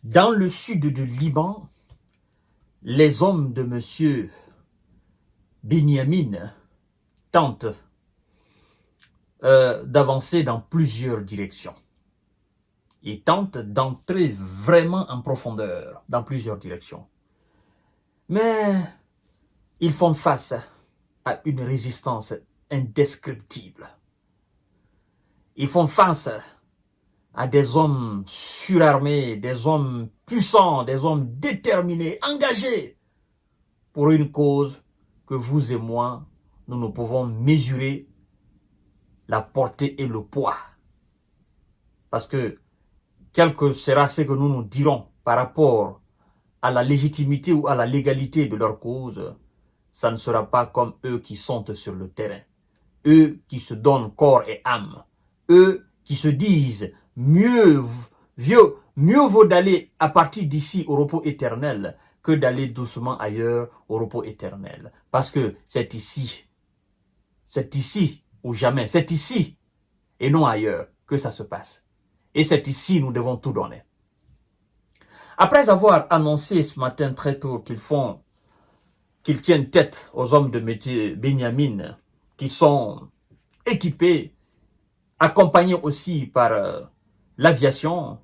Dans le sud du Liban, les hommes de M. Benyamin tentent d'avancer dans plusieurs directions. Ils tentent d'entrer vraiment en profondeur dans plusieurs directions. Mais ils font face à une résistance indescriptible. Ils font face à des hommes surarmés, des hommes puissants, des hommes déterminés, engagés pour une cause que vous et moi, nous ne pouvons mesurer la portée et le poids. Parce que, quel que sera ce que nous nous dirons par rapport à la légitimité ou à la légalité de leur cause, ça ne sera pas comme eux qui sont sur le terrain. Eux qui se donnent corps et âme. Eux qui se disent mieux vaut d'aller à partir d'ici au repos éternel que d'aller doucement ailleurs au repos éternel. Parce que c'est ici ou jamais, c'est ici et non ailleurs que ça se passe. Et c'est ici nous devons tout donner. Après avoir annoncé ce matin très tôt qu'ils tiennent tête aux hommes de métier Benyamin, qui sont équipés, accompagnés aussi par l'aviation,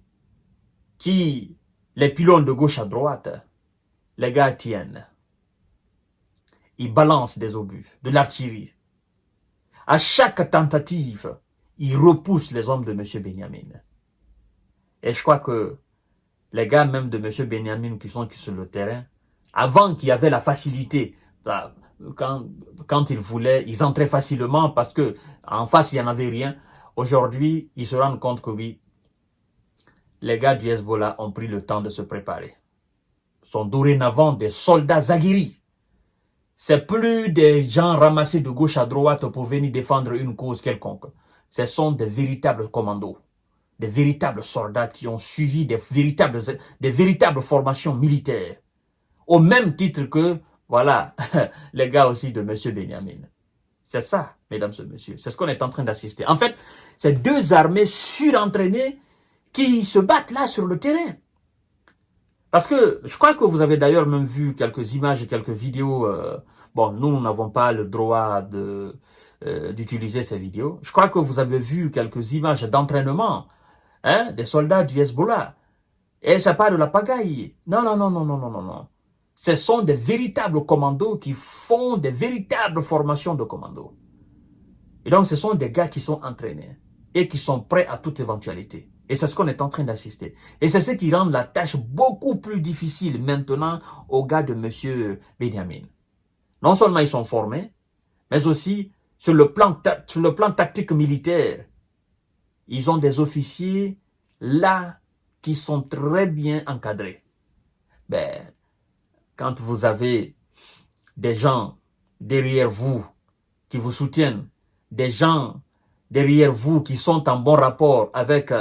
qui les pylônes de gauche à droite, les gars tiennent. Ils balancent des obus, de l'artillerie. À chaque tentative, ils repoussent les hommes de M. Benyamin. Et je crois que les gars même de M. Benyamin qui sont sur le terrain, avant qu'il y avait la facilité, quand ils voulaient, ils entraient facilement parce que en face, il n'y en avait rien. Aujourd'hui, ils se rendent compte que oui, les gars du Hezbollah ont pris le temps de se préparer. Ce sont dorénavant des soldats aguerris. C'est plus des gens ramassés de gauche à droite pour venir défendre une cause quelconque. Ce sont des véritables commandos, des véritables soldats qui ont suivi des véritables formations militaires. Au même titre que, voilà, les gars aussi de M. Benyamin. C'est ça, mesdames et messieurs. C'est ce qu'on est en train d'assister. En fait, c'est deux armées surentraînées qui se battent là sur le terrain. Parce que je crois que vous avez d'ailleurs même vu quelques images et quelques vidéos. Bon, nous n'avons pas le droit d'utiliser ces vidéos. Je crois que vous avez vu quelques images d'entraînement des soldats du Hezbollah. Et c'est pas de la pagaille. Non, non, non, non, non, non, non, non. Ce sont des véritables commandos qui font des véritables formations de commandos. Et donc, ce sont des gars qui sont entraînés et qui sont prêts à toute éventualité. Et c'est ce qu'on est en train d'assister. Et c'est ce qui rend la tâche beaucoup plus difficile maintenant aux gars de M. Benyamin. Non seulement ils sont formés, mais aussi sur le plan tactique militaire, ils ont des officiers là qui sont très bien encadrés. Ben, quand vous avez des gens derrière vous qui vous soutiennent, des gens derrière vous qui sont en bon rapport avec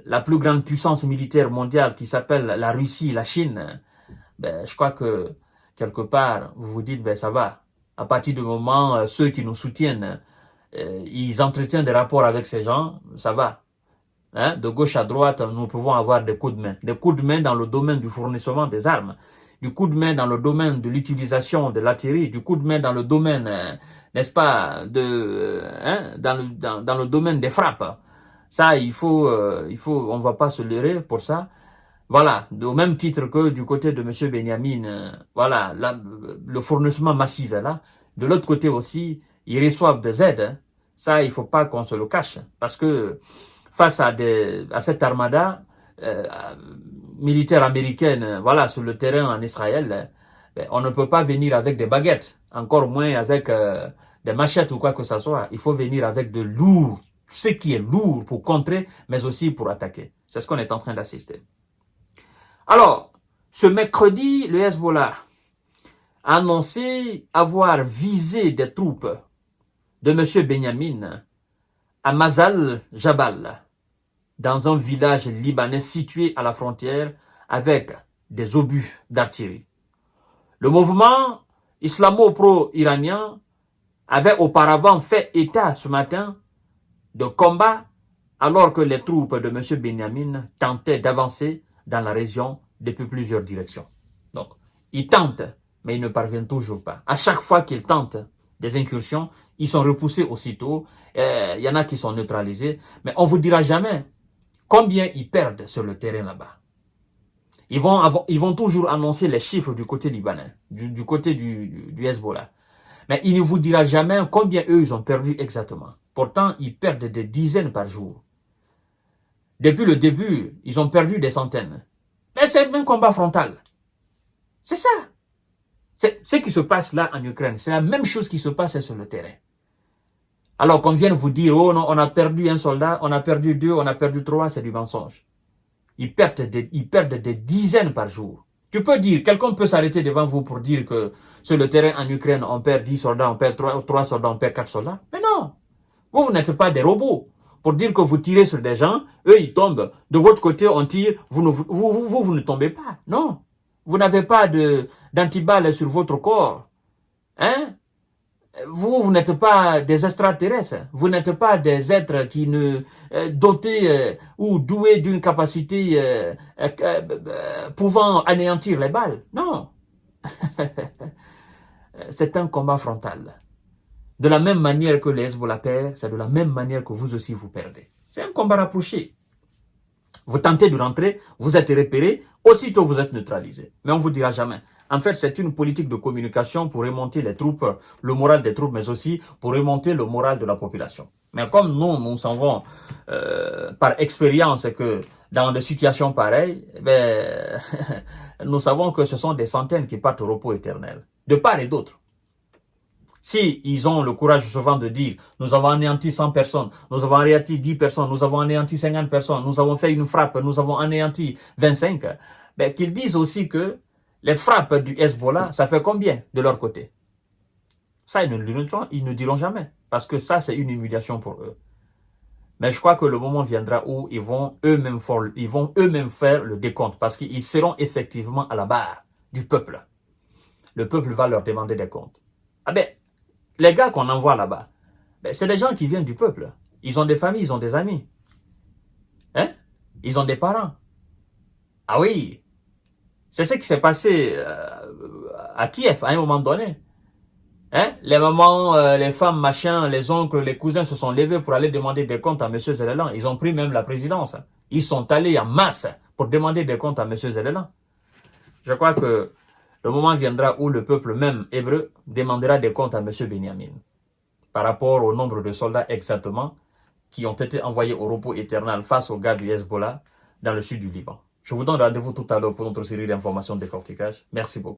la plus grande puissance militaire mondiale qui s'appelle la Russie, la Chine, ben, je crois que quelque part, vous vous dites, ben ça va. À partir du moment, ceux qui nous soutiennent, ils entretiennent des rapports avec ces gens, ça va. Hein? De gauche à droite, nous pouvons avoir des coups de main. Des coups de main dans le domaine du fournissement des armes, du coup de main dans le domaine de l'utilisation de l'artillerie, du coup de main dans le domaine, n'est-ce pas, dans le domaine des frappes. Ça, on va pas se leurrer pour ça. Voilà, au même titre que du côté de M. Benyamin, voilà, le fournissement massif est là. De l'autre côté aussi, ils reçoivent des aides. Ça, il faut pas qu'on se le cache. Parce que face à cette armada militaire américaine, voilà, sur le terrain en Israël, on ne peut pas venir avec des baguettes, encore moins avec des machettes ou quoi que ce soit. Il faut venir avec de lourd, ce qui est lourd pour contrer, mais aussi pour attaquer. C'est ce qu'on est en train d'assister. Alors, ce mercredi, le Hezbollah a annoncé avoir visé des troupes de M. Benyamin à Mazal Jabal, dans un village libanais situé à la frontière avec des obus d'artillerie. Le mouvement islamo-pro-iranien avait auparavant fait état ce matin de combats alors que les troupes de M. Benyamin tentaient d'avancer dans la région depuis plusieurs directions. Donc, ils tentent, mais ils ne parviennent toujours pas. À chaque fois qu'ils tentent des incursions, ils sont repoussés aussitôt. Il y en a qui sont neutralisés, mais on ne vous dira jamais combien ils perdent sur le terrain là-bas. Ils vont toujours annoncer les chiffres du côté libanais, du côté du Hezbollah. Mais il ne vous dira jamais combien eux, ils ont perdu exactement. Pourtant, ils perdent des dizaines par jour. Depuis le début, ils ont perdu des centaines. Mais c'est le même combat frontal. C'est ça. Ce qui se passe là en Ukraine, c'est la même chose qui se passe sur le terrain. Alors qu'on vienne vous dire, oh non, on a perdu un soldat, on a perdu 2, on a perdu 3, c'est du mensonge. Ils perdent des dizaines par jour. Tu peux dire, quelqu'un peut s'arrêter devant vous pour dire que sur le terrain en Ukraine, on perd 10 soldats, on perd 3 soldats, on perd 4 soldats. Mais non, vous n'êtes pas des robots. Pour dire que vous tirez sur des gens, eux ils tombent. De votre côté, on tire, vous ne tombez pas. Non, vous n'avez pas d'antiballes sur votre corps. Hein? Vous n'êtes pas des extraterrestres, vous n'êtes pas des êtres qui ne dotés ou doués d'une capacité pouvant anéantir les balles. Non, c'est un combat frontal. De la même manière que les Hezbollah perdent, c'est de la même manière que vous aussi vous perdez. C'est un combat rapproché. Vous tentez de rentrer, vous êtes repéré, aussitôt vous êtes neutralisé. Mais on ne vous dira jamais. En fait, c'est une politique de communication pour remonter les troupes, le moral des troupes, mais aussi pour remonter le moral de la population. Mais comme nous savons par expérience que dans des situations pareilles, nous savons que ce sont des centaines qui partent au repos éternel, de part et d'autre. Si ils ont le courage souvent de dire, nous avons anéanti 100 personnes, nous avons anéanti 10 personnes, nous avons anéanti 50 personnes, nous avons fait une frappe, nous avons anéanti 25, qu'ils disent aussi que les frappes du Hezbollah, ça fait combien de leur côté? Ça, ils ne diront jamais, parce que ça, c'est une humiliation pour eux. Mais je crois que le moment viendra où ils vont eux-mêmes faire le décompte, parce qu'ils seront effectivement à la barre du peuple. Le peuple va leur demander des comptes. Ah ben, les gars qu'on envoie là-bas, c'est des gens qui viennent du peuple. Ils ont des familles, ils ont des amis. Hein? Ils ont des parents. Ah oui, c'est ce qui s'est passé à Kiev à un moment donné. Hein? Les mamans, les femmes, machin, les oncles, les cousins se sont levés pour aller demander des comptes à M. Zelensky. Ils ont pris même la présidence. Ils sont allés en masse pour demander des comptes à M. Zelensky. Je crois que le moment viendra où le peuple même hébreu demandera des comptes à M. Benjamin par rapport au nombre de soldats exactement qui ont été envoyés au repos éternel face aux gars du Hezbollah dans le sud du Liban. Je vous donne rendez-vous tout à l'heure pour notre série d'informations de décortiquage. Merci beaucoup.